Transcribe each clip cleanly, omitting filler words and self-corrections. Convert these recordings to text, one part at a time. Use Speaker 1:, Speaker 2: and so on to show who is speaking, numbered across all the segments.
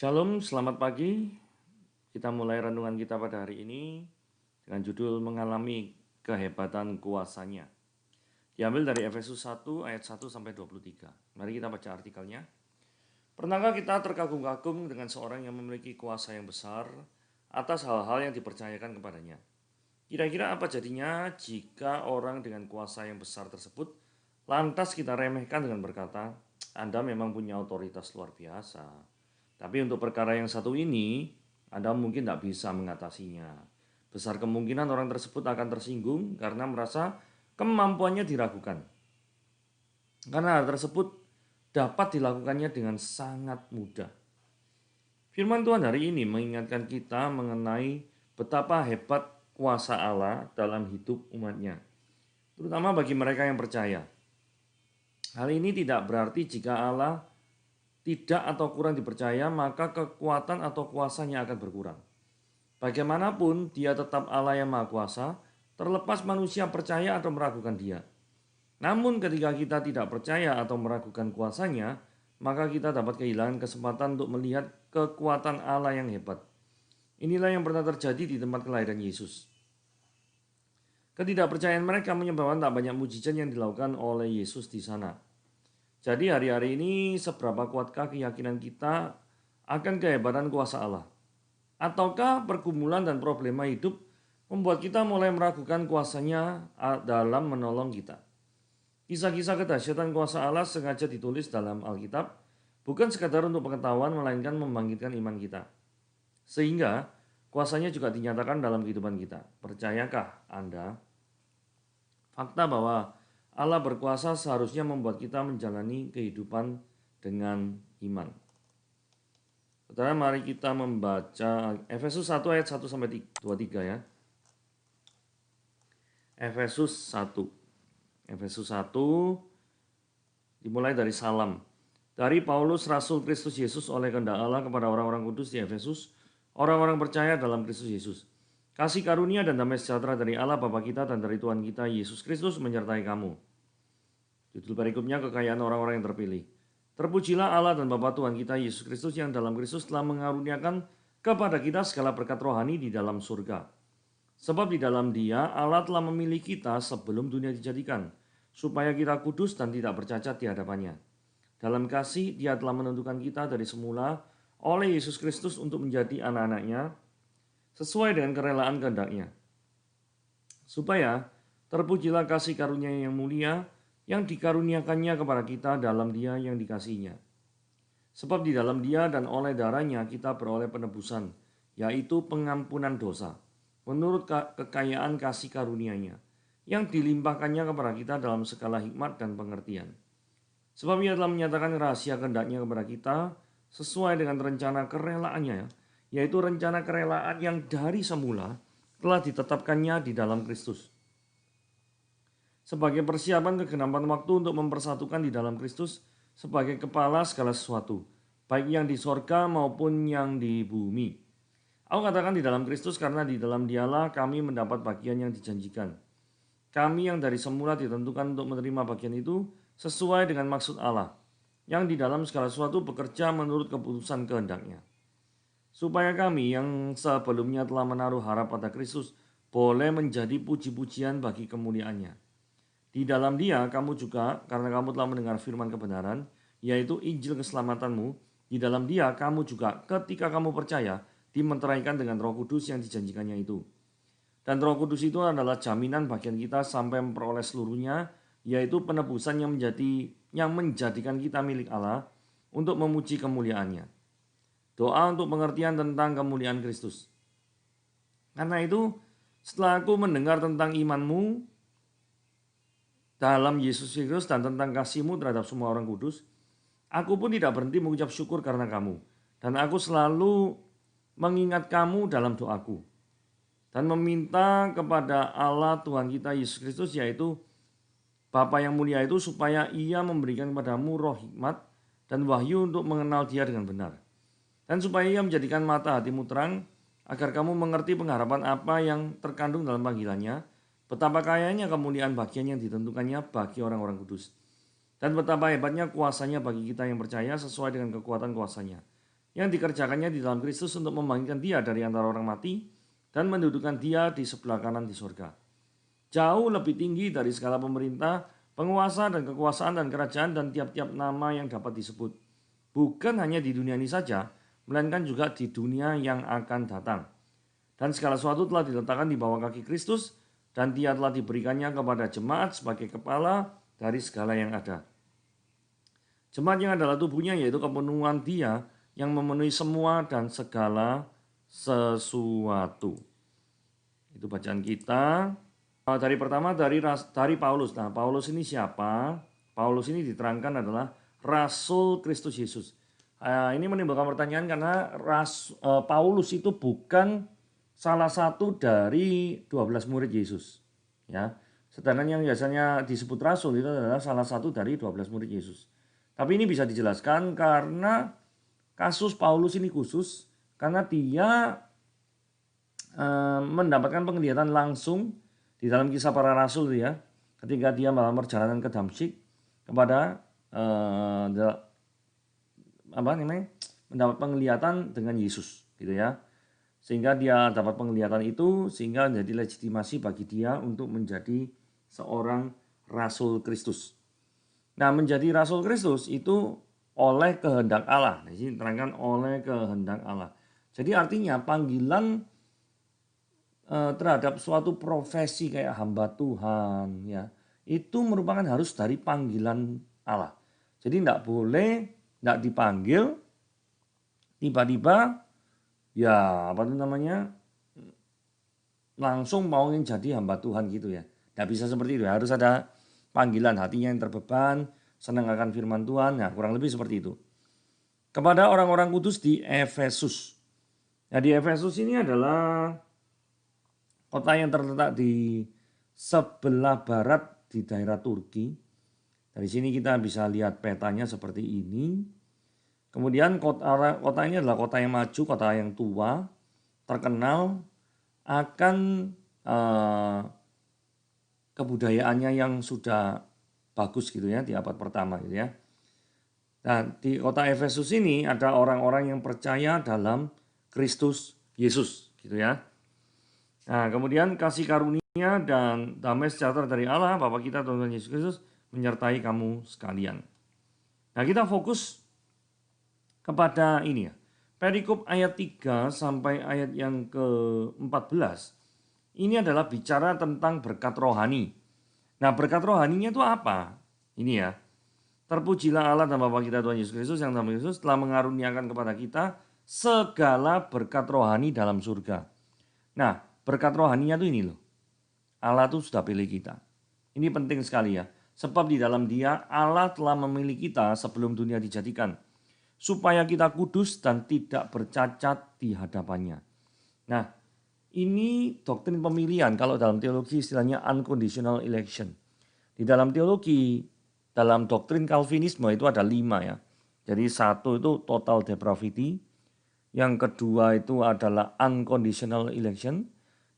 Speaker 1: Shalom, selamat pagi. Kita mulai renungan kita pada hari ini dengan judul mengalami kehebatan kuasanya. Diambil dari Efesus 1 ayat 1 sampai 23. Mari kita baca artikelnya. Pernahkah kita terkagum-kagum dengan seorang yang memiliki kuasa yang besar atas hal-hal yang dipercayakan kepadanya? Kira-kira apa jadinya jika orang dengan kuasa yang besar tersebut lantas kita remehkan dengan berkata, Anda memang punya otoritas luar biasa. Tapi untuk perkara yang satu ini, Anda mungkin tidak bisa mengatasinya. Besar kemungkinan orang tersebut akan tersinggung karena merasa kemampuannya diragukan. Karena hal tersebut dapat dilakukannya dengan sangat mudah. Firman Tuhan hari ini mengingatkan kita mengenai betapa hebat kuasa Allah dalam hidup umatnya, terutama bagi mereka yang percaya. Hal ini tidak berarti jika Allah tidak atau kurang dipercaya, maka kekuatan atau kuasanya akan berkurang. Bagaimanapun, dia tetap Allah yang Maha Kuasa, terlepas manusia percaya atau meragukan dia. Namun ketika kita tidak percaya atau meragukan kuasanya, maka kita dapat kehilangan kesempatan untuk melihat kekuatan Allah yang hebat. Inilah yang pernah terjadi di tempat kelahiran Yesus. Ketidakpercayaan mereka menyebabkan tak banyak mujizat yang dilakukan oleh Yesus di sana. Jadi hari-hari ini seberapa kuatkah keyakinan kita akan kehebatan kuasa Allah? Ataukah pergumulan dan problema hidup membuat kita mulai meragukan kuasanya dalam menolong kita? Kisah-kisah kedahsyatan kuasa Allah sengaja ditulis dalam Alkitab, bukan sekadar untuk pengetahuan melainkan membangkitkan iman kita. Sehingga kuasanya juga dinyatakan dalam kehidupan kita. Percayakah Anda? Fakta bahwa Allah berkuasa seharusnya membuat kita menjalani kehidupan dengan iman. Saudara, mari kita membaca Efesus 1 ayat 1 sampai 23 ya. Efesus 1. Efesus 1 dimulai dari salam. Dari Paulus Rasul Kristus Yesus oleh kehendak Allah kepada orang-orang kudus di Efesus, orang-orang percaya dalam Kristus Yesus. Kasih karunia dan damai sejahtera dari Allah Bapa kita dan dari Tuhan kita Yesus Kristus menyertai kamu. Judul perikopnya kekayaan orang-orang yang terpilih. Terpujilah Allah dan Bapa Tuhan kita Yesus Kristus yang dalam Kristus telah mengaruniakan kepada kita segala berkat rohani di dalam surga. Sebab di dalam Dia Allah telah memilih kita sebelum dunia dijadikan, supaya kita kudus dan tidak bercacat di hadapannya. Dalam kasih Dia telah menentukan kita dari semula oleh Yesus Kristus untuk menjadi anak-anaknya sesuai dengan kerelaan kehendak-Nya. Supaya terpujilah kasih karunia yang mulia yang dikaruniakannya kepada kita dalam Dia yang dikasihinya. Sebab di dalam Dia dan oleh darahnya kita beroleh penebusan, yaitu pengampunan dosa, menurut kekayaan kasih karunia-Nya, yang dilimpahkannya kepada kita dalam segala hikmat dan pengertian. Sebab Ia telah menyatakan rahasia kehendak-Nya kepada kita sesuai dengan rencana kerelaannya, yaitu rencana kerelaan yang dari semula telah ditetapkannya di dalam Kristus. Sebagai persiapan kegenapan waktu untuk mempersatukan di dalam Kristus sebagai kepala segala sesuatu, baik yang di sorga maupun yang di bumi. Aku katakan di dalam Kristus karena di dalam Dialah kami mendapat bagian yang dijanjikan. Kami yang dari semula ditentukan untuk menerima bagian itu sesuai dengan maksud Allah, yang di dalam segala sesuatu bekerja menurut keputusan kehendak-Nya. Supaya kami yang sebelumnya telah menaruh harap pada Kristus boleh menjadi puji-pujian bagi kemuliaan-Nya. Di dalam Dia kamu juga, karena kamu telah mendengar firman kebenaran, yaitu Injil keselamatanmu, di dalam Dia kamu juga ketika kamu percaya dimeteraikan dengan Roh Kudus yang dijanjikannya itu. Dan Roh Kudus itu adalah jaminan bagian kita sampai memperoleh seluruhnya, yaitu penebusan yang menjadikan kita milik Allah untuk memuji kemuliaan-Nya. Doa untuk pengertian tentang kemuliaan Kristus. Karena itu, setelah aku mendengar tentang imanmu dalam Yesus Kristus dan tentang kasih-Mu terhadap semua orang kudus, aku pun tidak berhenti mengucap syukur karena kamu. Dan aku selalu mengingat kamu dalam doaku. Dan meminta kepada Allah Tuhan kita Yesus Kristus, yaitu Bapa yang mulia itu, supaya Ia memberikan kepadamu roh hikmat dan wahyu untuk mengenal Dia dengan benar. Dan supaya Ia menjadikan mata hatimu terang, agar kamu mengerti pengharapan apa yang terkandung dalam panggilannya, betapa kayanya kemuliaan bagian yang ditentukannya bagi orang-orang kudus. Dan betapa hebatnya kuasanya bagi kita yang percaya sesuai dengan kekuatan kuasanya. yang dikerjakannya di dalam Kristus untuk membangkitkan dia dari antara orang mati dan mendudukkan dia di sebelah kanan di surga. Jauh lebih tinggi dari segala pemerintah, penguasa dan kekuasaan dan kerajaan dan tiap-tiap nama yang dapat disebut. Bukan hanya di dunia ini saja, melainkan juga di dunia yang akan datang. Dan segala sesuatu telah diletakkan di bawah kaki Kristus, dan dia telah diberikannya kepada jemaat sebagai kepala dari segala yang ada. Jemaat yang adalah tubuhnya, yaitu kepenuhan dia yang memenuhi semua dan segala sesuatu. Itu bacaan kita. Dari pertama dari Paulus. Nah, Paulus ini siapa? Paulus ini diterangkan adalah Rasul Kristus Yesus. Ini menimbulkan pertanyaan karena Paulus itu bukan salah satu dari 12 murid Yesus. Ya. Sedangkan yang biasanya disebut rasul itu adalah salah satu dari 12 murid Yesus. Tapi ini bisa dijelaskan karena kasus Paulus ini khusus karena dia mendapatkan penglihatan langsung di dalam Kisah Para Rasul ya, ketika dia melakukan perjalanan ke Damsyik kepada mendapat penglihatan dengan Yesus gitu ya. Sehingga dia dapat penglihatan itu sehingga menjadi legitimasi bagi dia untuk menjadi seorang Rasul Kristus. Nah, menjadi Rasul Kristus itu oleh kehendak Allah. Di sini diterangkan oleh kehendak Allah. Jadi artinya panggilan terhadap suatu profesi kayak hamba Tuhan ya, itu merupakan harus dari panggilan Allah. Jadi tidak boleh tidak dipanggil tiba-tiba ya langsung mau ingin jadi hamba Tuhan gitu ya. Tidak bisa seperti itu, harus ada panggilan hatinya yang terbeban, senang akan firman Tuhan, ya kurang lebih seperti itu. Kepada orang-orang kudus di Efesus. Nah, di Efesus ini adalah kota yang terletak di sebelah barat di daerah Turki. Dari sini kita bisa lihat petanya seperti ini. Kemudian kota ini adalah kota yang maju, kota yang tua, terkenal akan kebudayaannya yang sudah bagus gitu ya di abad pertama gitu ya. Nah, di kota Efesus ini ada orang-orang yang percaya dalam Kristus Yesus gitu ya. Nah, kemudian kasih karunia dan damai sejahtera dari Allah Bapa kita Tuhan Yesus Kristus menyertai kamu sekalian. Nah, kita fokus kepada ini ya. Perikop ayat 3 sampai ayat yang ke-14. Ini adalah bicara tentang berkat rohani. Nah, berkat rohaninya itu apa? Ini ya. Terpujilah Allah dan Bapa kita Tuhan Yesus Kristus yang dalam Yesus telah mengaruniakan kepada kita segala berkat rohani dalam surga. Nah, berkat rohaninya itu ini loh. Allah itu sudah pilih kita. Ini penting sekali ya. Sebab di dalam Dia Allah telah memilih kita sebelum dunia dijadikan, supaya kita kudus dan tidak bercacat di hadapannya. Nah, ini doktrin pemilihan, kalau dalam teologi istilahnya unconditional election. Di dalam teologi, dalam doktrin Calvinisme itu ada 5 ya. Jadi satu itu total depravity, yang kedua itu adalah unconditional election,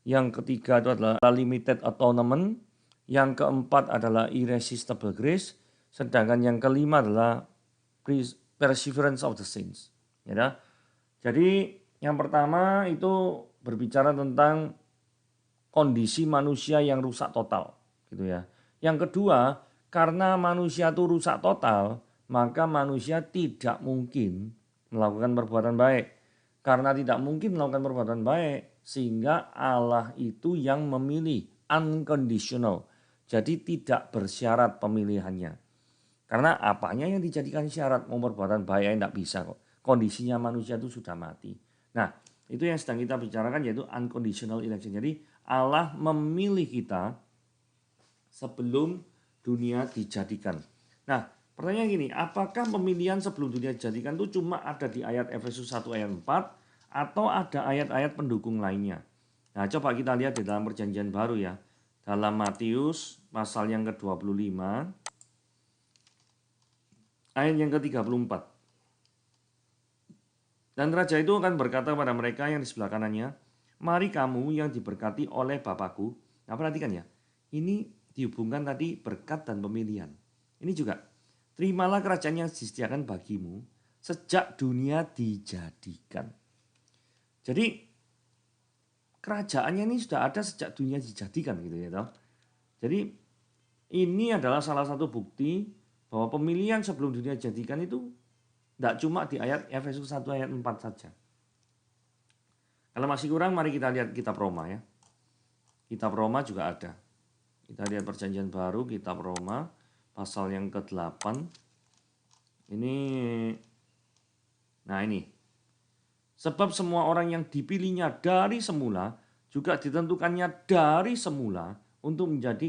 Speaker 1: yang ketiga itu adalah limited atonement, yang keempat adalah irresistible grace, sedangkan yang kelima adalah perseverance of the saints. Ya, jadi yang pertama itu berbicara tentang kondisi manusia yang rusak total, gitu ya. Yang kedua, karena manusia itu rusak total, maka manusia tidak mungkin melakukan perbuatan baik. Karena tidak mungkin melakukan perbuatan baik, sehingga Allah itu yang memilih unconditional. Jadi tidak bersyarat pemilihannya. Karena apanya yang dijadikan syarat mau perbuatan baik tidak bisa kok. Kondisinya manusia itu sudah mati. Nah, itu yang sedang kita bicarakan yaitu unconditional election. Jadi Allah memilih kita sebelum dunia dijadikan. Nah, pertanyaan gini, apakah pemilihan sebelum dunia dijadikan itu cuma ada di ayat Efesus 1 ayat 4 atau ada ayat-ayat pendukung lainnya? Nah, coba kita lihat di dalam perjanjian baru ya. Dalam Matius pasal yang ke-25 ayat yang ke-34. Dan raja itu akan berkata kepada mereka yang di sebelah kanannya, mari kamu yang diberkati oleh Bapakku. Nah, perhatikan ya, ini dihubungkan tadi berkat dan pemilihan. Ini juga, terimalah kerajaan yang disediakan bagimu sejak dunia dijadikan. Jadi kerajaannya ini sudah ada sejak dunia dijadikan gitu ya toh. Jadi ini adalah salah satu bukti bahwa pemilihan sebelum dunia dijadikan itu tidak cuma di ayat Efesus 1 ayat 4 saja. Kalau masih kurang mari kita lihat kitab Roma ya. Kitab Roma juga ada. Kita lihat perjanjian baru kitab Roma pasal yang ke-8. Ini sebab semua orang yang dipilihnya dari semula juga ditentukannya dari semula untuk menjadi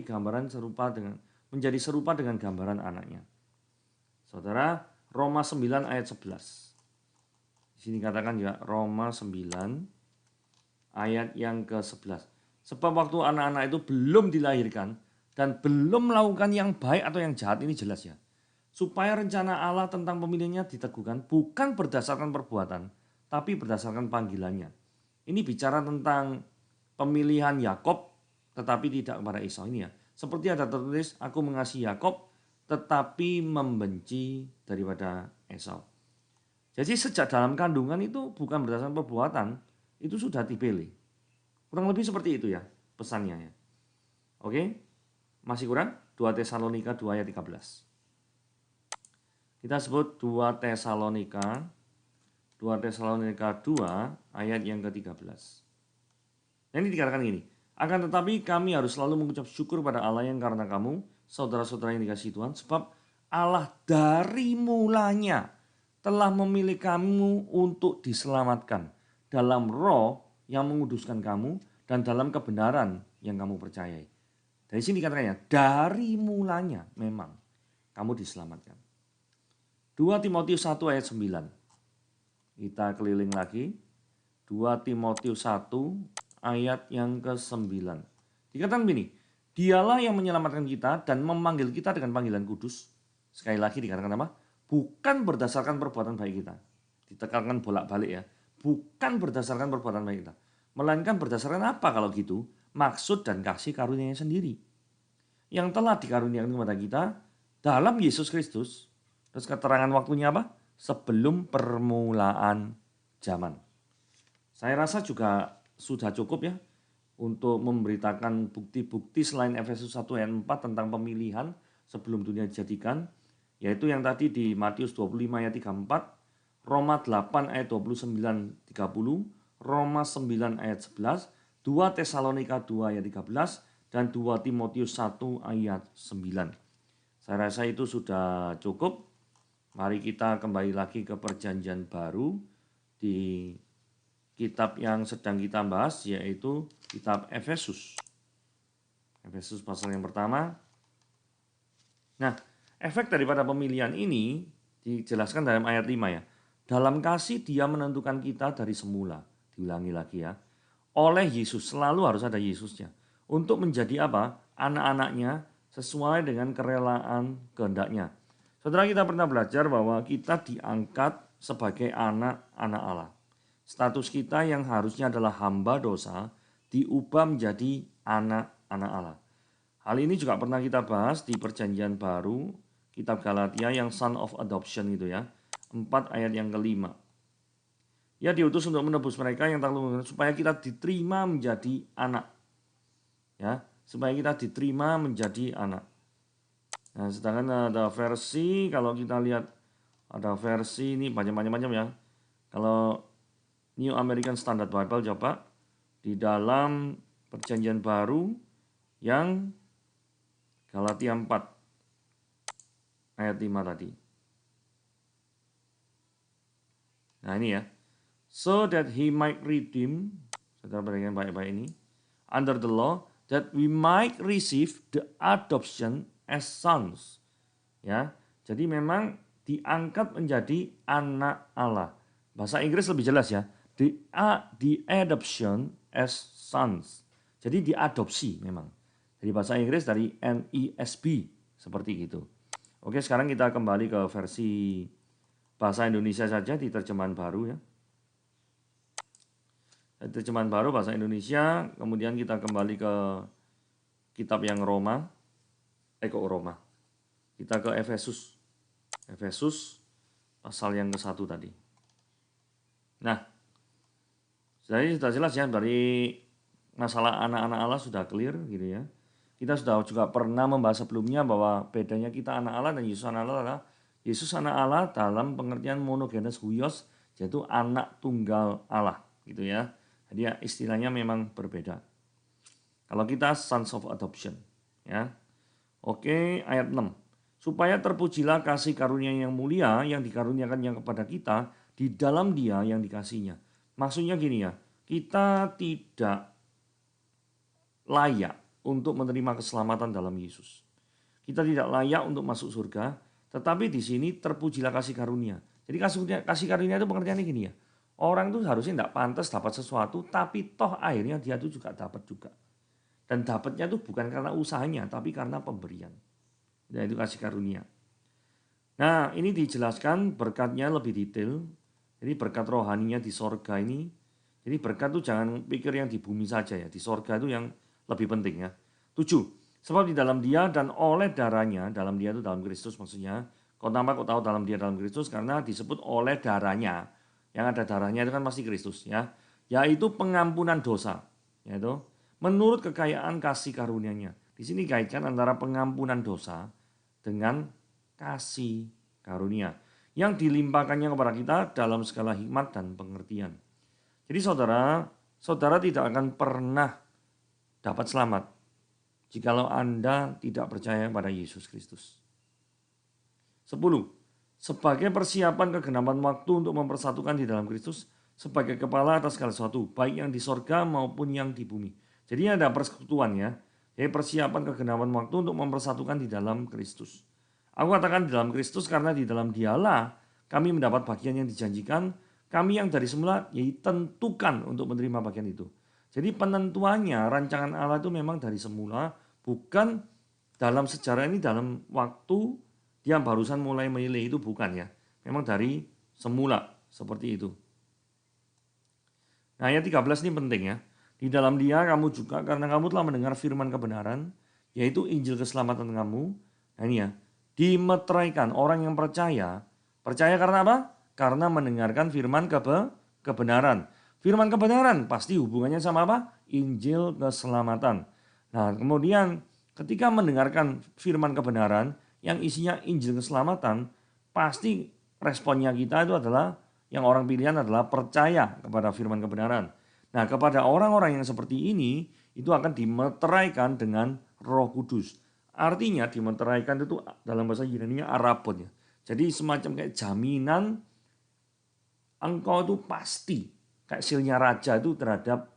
Speaker 1: serupa dengan gambaran anaknya. Saudara, Roma 9 ayat 11. Di sini katakan juga Roma 9 ayat yang ke-11. Sebab waktu anak-anak itu belum dilahirkan dan belum melakukan yang baik atau yang jahat, ini jelas ya. Supaya rencana Allah tentang pemilihnya diteguhkan bukan berdasarkan perbuatan, tapi berdasarkan panggilannya. Ini bicara tentang pemilihan Yakob tetapi tidak kepada Esau ini ya. Seperti ada tertulis, aku mengasihi Yakob tetapi membenci daripada Esau. Jadi sejak dalam kandungan itu bukan berdasarkan perbuatan, itu sudah dipilih. Kurang lebih seperti itu ya pesannya ya. Oke, masih kurang? 2 Tesalonika 2 ayat 13. Kita sebut 2 Tesalonika 2 ayat yang ke-13. Nah, ini dikatakan gini, akan tetapi kami harus selalu mengucap syukur pada Allah yang karena kamu, saudara-saudara yang dikasihi Tuhan, sebab Allah dari mulanya telah memilih kamu untuk diselamatkan dalam roh yang menguduskan kamu dan dalam kebenaran yang kamu percayai. Dari sini dikatakannya, dari mulanya memang kamu diselamatkan. 2 Timotius 1 ayat 9. Kita keliling lagi. 2 Timotius 1 ayat yang ke-9. Dikatakan begini, dialah yang menyelamatkan kita dan memanggil kita dengan panggilan kudus. Sekali lagi dikatakan apa? Bukan berdasarkan perbuatan baik kita. Ditekankan bolak-balik ya. Bukan berdasarkan perbuatan baik kita. Melainkan berdasarkan apa kalau gitu? Maksud dan kasih karunia-Nya sendiri. Yang telah dikaruniakan kepada kita dalam Yesus Kristus. Terus keterangan waktunya apa? Sebelum permulaan zaman. Saya rasa juga sudah cukup ya untuk memberitakan bukti-bukti selain Efesus 1 ayat 4 tentang pemilihan sebelum dunia dijadikan, yaitu yang tadi di Matius 25 ayat 34, Roma 8 ayat 29-30, Roma 9 ayat 11, 2 Tesalonika 2 ayat 13, dan 2 Timotius 1 ayat 9. Saya rasa itu sudah cukup. Mari kita kembali lagi ke perjanjian baru di kitab yang sedang kita bahas, yaitu kitab Efesus. Efesus pasal yang pertama. Nah, efek daripada pemilihan ini dijelaskan dalam ayat 5 ya. Dalam kasih dia menentukan kita dari semula. Diulangi lagi ya. Oleh Yesus, selalu harus ada Yesusnya. Untuk menjadi apa? Anak-anaknya sesuai dengan kerelaan kehendaknya. Saudara, kita pernah belajar bahwa kita diangkat sebagai anak-anak Allah. Status kita yang harusnya adalah hamba dosa diubah menjadi anak-anak Allah. Hal ini juga pernah kita bahas di perjanjian baru, kitab Galatia yang son of adoption itu ya. 4 ayat yang ke-5. Ya, diutus untuk menebus mereka yang tak luput supaya kita diterima menjadi anak. Ya, supaya kita diterima menjadi anak. Nah, sedangkan ada versi, kalau kita lihat ada versi ini macam-macam ya. Kalau New American Standard Bible coba di dalam perjanjian baru yang Galatia 4 ayat 5 tadi. Nah, ini ya. So that he might redeem, saudara perhatikan baik-baik ini, under the law, that we might receive the adoption as sons. Ya, jadi memang diangkat menjadi anak Allah. Bahasa Inggris lebih jelas ya. The adoption as sons. Jadi diadopsi memang. Jadi bahasa Inggris dari NESB seperti itu. Oke, sekarang kita kembali ke versi bahasa Indonesia saja di terjemahan baru ya. Terjemahan baru bahasa Indonesia, kemudian kita kembali ke kitab yang Roma. Kita ke Efesus. Efesus pasal yang ke-1 tadi. Nah, jadi sudah jelas ya, dari masalah anak-anak Allah sudah clear gitu ya. Kita sudah juga pernah membahas sebelumnya bahwa bedanya kita anak Allah dan Yesus anak Allah adalah Yesus anak Allah dalam pengertian monogenes huios, yaitu anak tunggal Allah gitu ya. Jadi ya, istilahnya memang berbeda. Kalau kita sons of adoption ya. Oke, ayat 6. Supaya terpujilah kasih karunia yang mulia yang dikaruniakannya kepada kita di dalam Dia yang dikasihinya. Maksudnya gini ya, kita tidak layak untuk menerima keselamatan dalam Yesus. Kita tidak layak untuk masuk surga, tetapi di sini terpujilah kasih karunia. Jadi kasih karunia itu pengertiannya gini ya. Orang itu harusnya tidak pantas dapat sesuatu, tapi toh akhirnya dia itu juga dapat juga. Dan dapatnya itu bukan karena usahanya, tapi karena pemberian. Yaitu kasih karunia. Nah, ini dijelaskan berkatnya lebih detail. Jadi berkat rohaninya di sorga ini. Jadi berkat itu jangan pikir yang di bumi saja ya. Di sorga itu yang lebih penting ya. 7. Sebab di dalam Dia dan oleh darahnya, dalam Dia itu dalam Kristus maksudnya. Kau tahu dalam Dia dalam Kristus karena disebut oleh darahnya. Yang ada darahnya itu kan pasti Kristus ya. Yaitu pengampunan dosa. Yaitu menurut kekayaan kasih karunia-Nya. Di sini kaitkan antara pengampunan dosa dengan kasih karunia yang dilimpahkannya kepada kita dalam segala hikmat dan pengertian. Jadi saudara tidak akan pernah dapat selamat jikalau Anda tidak percaya pada Yesus Kristus. 10. Sebagai persiapan kegenapan waktu untuk mempersatukan di dalam Kristus sebagai kepala atas segala sesuatu, baik yang di sorga maupun yang di bumi. Jadi ada persekutuan ya. Jadi persiapan kegenapan waktu untuk mempersatukan di dalam Kristus. Aku katakan di dalam Kristus karena di dalam Dialah kami mendapat bagian yang dijanjikan. Kami yang dari semula ditentukan untuk menerima bagian itu. Jadi penentuannya rancangan Allah itu memang dari semula, bukan dalam sejarah ini dalam waktu dia barusan mulai memilih, itu bukan ya. Memang dari semula seperti itu. Nah ayat 13 ini penting ya. Di dalam Dia kamu juga karena kamu telah mendengar firman kebenaran, yaitu Injil keselamatan kamu. Nah ini ya, dimeteraikan orang yang percaya. Percaya karena apa? Karena mendengarkan firman kebenaran. Firman kebenaran pasti hubungannya sama apa? Injil keselamatan. Nah kemudian ketika mendengarkan firman kebenaran yang isinya Injil keselamatan, pasti responnya kita itu adalah, yang orang pilihan adalah percaya kepada firman kebenaran. Nah kepada orang-orang yang seperti ini, itu akan dimeteraikan dengan Roh Kudus. Artinya dimeteraikan itu dalam bahasa Yunani-nya arabon ya. Jadi semacam kayak jaminan engkau itu pasti, kayak silnya raja itu terhadap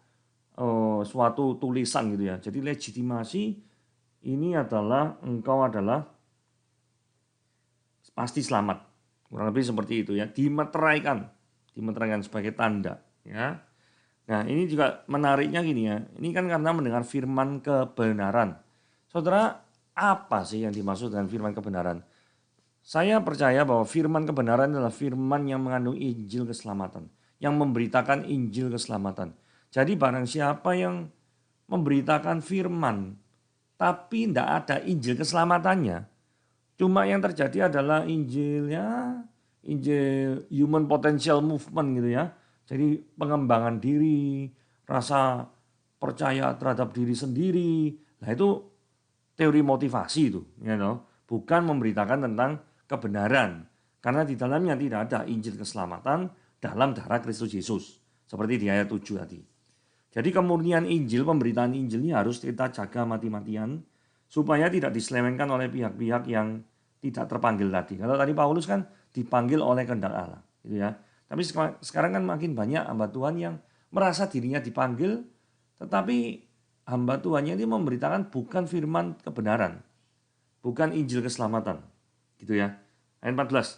Speaker 1: suatu tulisan gitu ya. Jadi legitimasi ini adalah engkau adalah pasti selamat. Kurang lebih seperti itu ya. Dimeteraikan sebagai tanda ya. Nah ini juga menariknya gini ya. Ini kan karena mendengar firman kebenaran. Saudara, apa sih yang dimaksud dengan firman kebenaran? Saya percaya bahwa firman kebenaran adalah firman yang mengandung Injil keselamatan. Yang memberitakan Injil keselamatan. Jadi barang siapa yang memberitakan firman, tapi tidak ada Injil keselamatannya, cuma yang terjadi adalah Injil human potential movement gitu ya. Jadi pengembangan diri, rasa percaya terhadap diri sendiri. Nah itu teori motivasi itu, bukan memberitakan tentang kebenaran. Karena di dalamnya tidak ada Injil keselamatan dalam darah Kristus Yesus. Seperti di ayat 7 tadi. Jadi kemurnian Injil, pemberitaan Injil ini harus kita jaga mati-matian supaya tidak diselewengkan oleh pihak-pihak yang tidak terpanggil tadi. Kalau tadi Paulus kan dipanggil oleh kehendak Allah, gitu ya. Tapi sekarang kan makin banyak hamba Tuhan yang merasa dirinya dipanggil, tetapi hamba Tuhannya ini memberitakan bukan firman kebenaran, bukan Injil keselamatan, gitu ya. Ayat 14.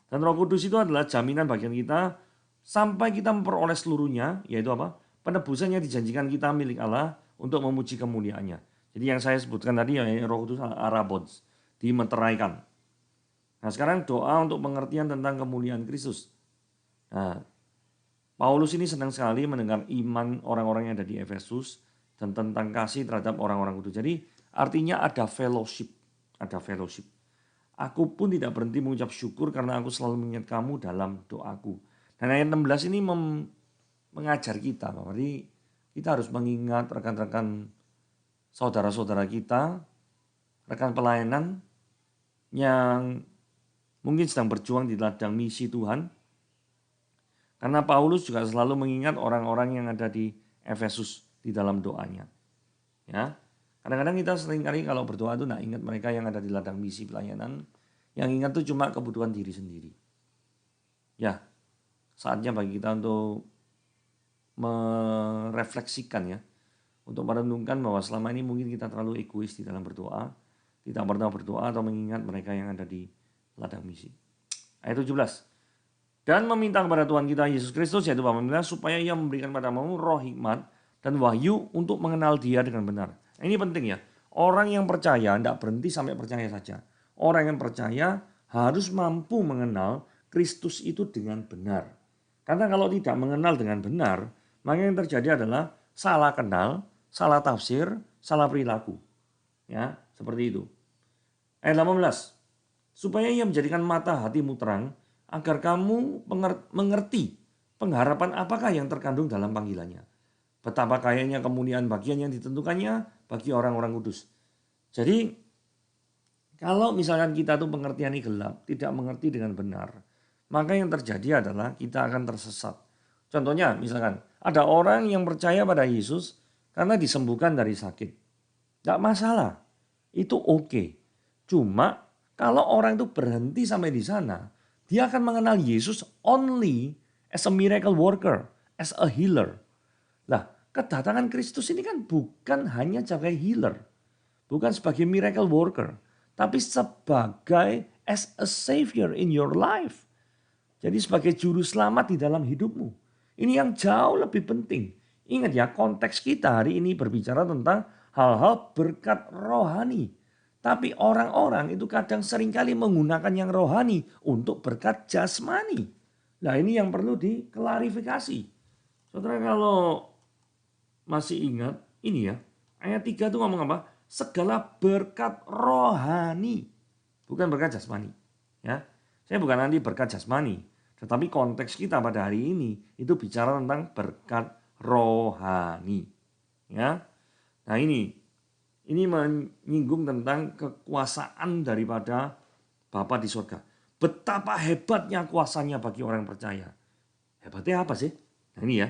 Speaker 1: Dan Roh Kudus itu adalah jaminan bagian kita sampai kita memperoleh seluruhnya, yaitu apa? Penebusan yang dijanjikan kita milik Allah untuk memuji kemuliaannya. Jadi yang saya sebutkan tadi ya, Roh Kudus arabons, dimeteraikan. Nah sekarang doa untuk pengertian tentang kemuliaan Kristus. Nah, Paulus ini senang sekali mendengar iman orang-orang yang ada di Efesus dan tentang kasih terhadap orang-orang kudus. Jadi artinya ada fellowship, Aku pun tidak berhenti mengucap syukur karena aku selalu mengingat kamu dalam doaku. Dan ayat 16 ini mengajar kita bahwa kita harus mengingat rekan-rekan saudara-saudara kita, rekan pelayanan yang mungkin sedang berjuang di ladang misi Tuhan. Karena Paulus juga selalu mengingat orang-orang yang ada di Efesus di dalam doanya. Ya, kadang-kadang kita seringkali kalau berdoa itu tidak ingat mereka yang ada di ladang misi pelayanan. Yang ingat itu cuma kebutuhan diri sendiri. Ya, saatnya bagi kita untuk merefleksikan ya. Untuk merenungkan bahwa selama ini mungkin kita terlalu egois di dalam berdoa. Tidak pernah berdoa atau mengingat mereka yang ada di ladang misi. Ayat 17. Dan meminta kepada Tuhan kita Yesus Kristus yaitu Bapa supaya ia memberikan padamu roh hikmat dan wahyu untuk mengenal dia dengan benar. Ini penting ya. Orang yang percaya tidak berhenti sampai percaya saja. Orang yang percaya harus mampu mengenal Kristus itu dengan benar. Karena kalau tidak mengenal dengan benar, maka yang terjadi adalah salah kenal, salah tafsir, salah perilaku. Ya, seperti itu. Ayat 18. Supaya ia menjadikan mata hatimu terang, agar kamu mengerti pengharapan apakah yang terkandung dalam panggilannya. Betapa kayanya kemuliaan bagian yang ditentukannya bagi orang-orang kudus. Jadi kalau misalkan kita tuh pengertian ini gelap, tidak mengerti dengan benar, maka yang terjadi adalah kita akan tersesat. Contohnya misalkan ada orang yang percaya pada Yesus karena disembuhkan dari sakit. Tidak masalah, itu oke. Cuma kalau orang itu berhenti sampai di sana, dia akan mengenal Yesus only as a miracle worker, as a healer. Nah, kedatangan Kristus ini kan bukan hanya sebagai healer, bukan sebagai miracle worker, tapi sebagai as a savior in your life. Jadi sebagai juru selamat di dalam hidupmu. Ini yang jauh lebih penting. Ingat ya, konteks kita hari ini berbicara tentang hal-hal berkat rohani. Tapi orang-orang itu kadang seringkali menggunakan yang rohani untuk berkat jasmani. Nah ini yang perlu diklarifikasi. Saudara kalau masih ingat ini ya, ayat 3 itu ngomong apa? Segala berkat rohani, bukan berkat jasmani. Ya, saya bukan nanti berkat jasmani, tetapi konteks kita pada hari ini itu bicara tentang berkat rohani. Ya, nah ini menyinggung tentang kekuasaan daripada Bapa di surga. Betapa hebatnya kuasanya bagi orang percaya. Hebatnya apa sih? Nah ini ya.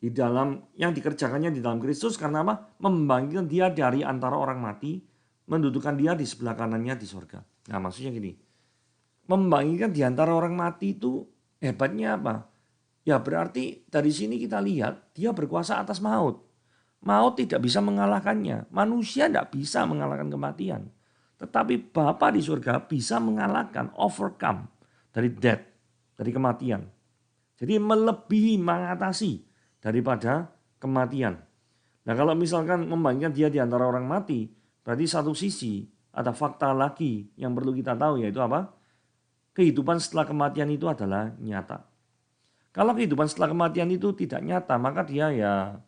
Speaker 1: Di dalam yang dikerjakannya di dalam Kristus karena apa? Membangkitkan dia dari antara orang mati, mendudukkan dia di sebelah kanannya di surga. Nah maksudnya gini. Membangkitkan di antara orang mati itu hebatnya apa? Ya berarti dari sini kita lihat dia berkuasa atas maut. Maut tidak bisa mengalahkannya. Manusia tidak bisa mengalahkan kematian. Tetapi Bapa di surga bisa mengalahkan, overcome dari death, dari kematian. Jadi melebihi, mengatasi daripada kematian. Nah kalau misalkan membangkitkan dia di antara orang mati, berarti satu sisi ada fakta lagi yang perlu kita tahu yaitu apa? Kehidupan setelah kematian itu adalah nyata. Kalau kehidupan setelah kematian itu tidak nyata, maka dia ya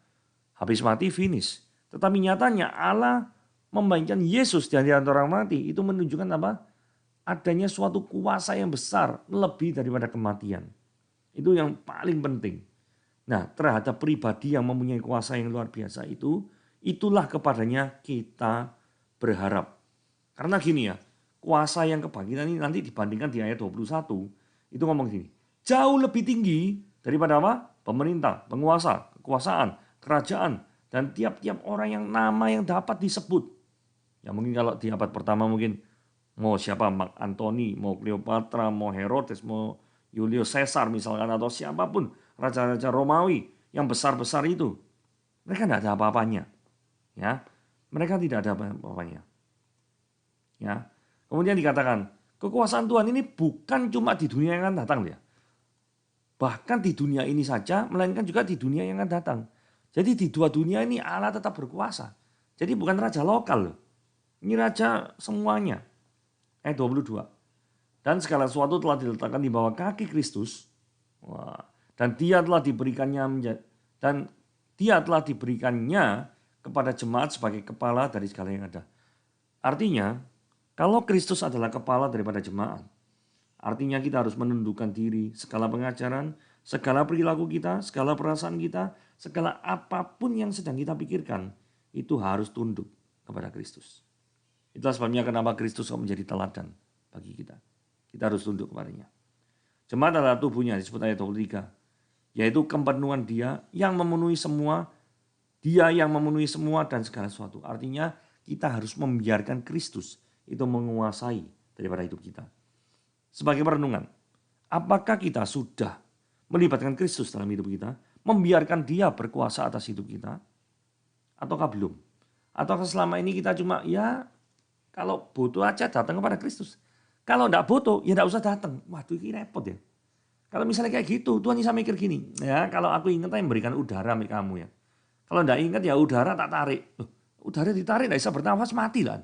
Speaker 1: habis mati finish. Tetapi nyatanya Allah membangkitkan Yesus dari antara orang mati itu menunjukkan apa? Adanya suatu kuasa yang besar lebih daripada kematian. Itu yang paling penting. Nah terhadap pribadi yang mempunyai kuasa yang luar biasa itu, itulah kepadanya kita berharap. Karena gini ya, kuasa yang kebangkitan ini nanti dibandingkan di ayat 21, itu ngomong gini. Jauh lebih tinggi daripada apa? Pemerintah, penguasa, kekuasaan, kerajaan, dan tiap-tiap orang yang nama yang dapat disebut. Ya mungkin kalau di abad pertama mungkin mau siapa, Mark Antony, mau Cleopatra, mau Herodes, mau Julius Caesar misalkan, atau siapapun, raja-raja Romawi yang besar-besar itu. Mereka tidak ada apa-apanya. Ya, mereka tidak ada apa-apanya. Ya, kemudian dikatakan, kekuasaan Tuhan ini bukan cuma di dunia yang akan datang. Ya. Bahkan di dunia ini saja, melainkan juga di dunia yang akan datang. Jadi di dua dunia ini Allah tetap berkuasa. Jadi bukan raja lokal loh. Ini raja semuanya. Ayat 22. Dan segala sesuatu telah diletakkan di bawah kaki Kristus. Wah. Dan dia telah diberikannya kepada jemaat sebagai kepala dari segala yang ada. Artinya Kalau Kristus adalah kepala daripada jemaat, artinya kita harus menundukkan diri, segala pengajaran, segala perilaku kita, segala perasaan kita, segala apapun yang sedang kita pikirkan, itu harus tunduk kepada Kristus. Itulah sebabnya kenapa Kristus menjadi teladan bagi kita. Kita harus tunduk kepadanya. Jemaat adalah tubuhnya, disebut ayat 23. Yaitu kepenuhan dia yang memenuhi semua, dia yang memenuhi semua dan segala sesuatu. Artinya kita harus membiarkan Kristus itu menguasai daripada hidup kita. Sebagai perenungan, apakah kita sudah melibatkan Kristus dalam hidup kita? Membiarkan dia berkuasa atas hidup kita? Ataukah belum? Ataukah selama ini kita cuma ya kalau butuh aja datang kepada Kristus. Kalau enggak butuh ya enggak usah datang. Waduh ini repot ya. Kalau misalnya kayak gitu, Tuhan bisa mikir gini. Ya kalau aku ingat yang memberikan udara bagi kamu ya. Kalau enggak ingat ya udara tak tarik. Loh, udara ditarik enggak bisa bernafas mati lah.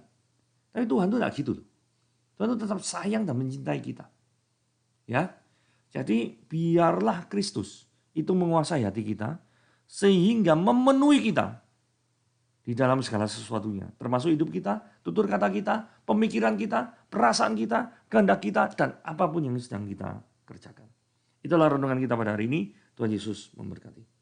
Speaker 1: Tapi Tuhan itu enggak gitu loh. Tuhan itu tetap sayang dan mencintai kita. Ya. Jadi biarlah Kristus itu menguasai hati kita sehingga memenuhi kita di dalam segala sesuatunya. Termasuk hidup kita, tutur kata kita, pemikiran kita, perasaan kita, kehendak kita, dan apapun yang sedang kita kerjakan. Itulah renungan kita pada hari ini. Tuhan Yesus memberkati.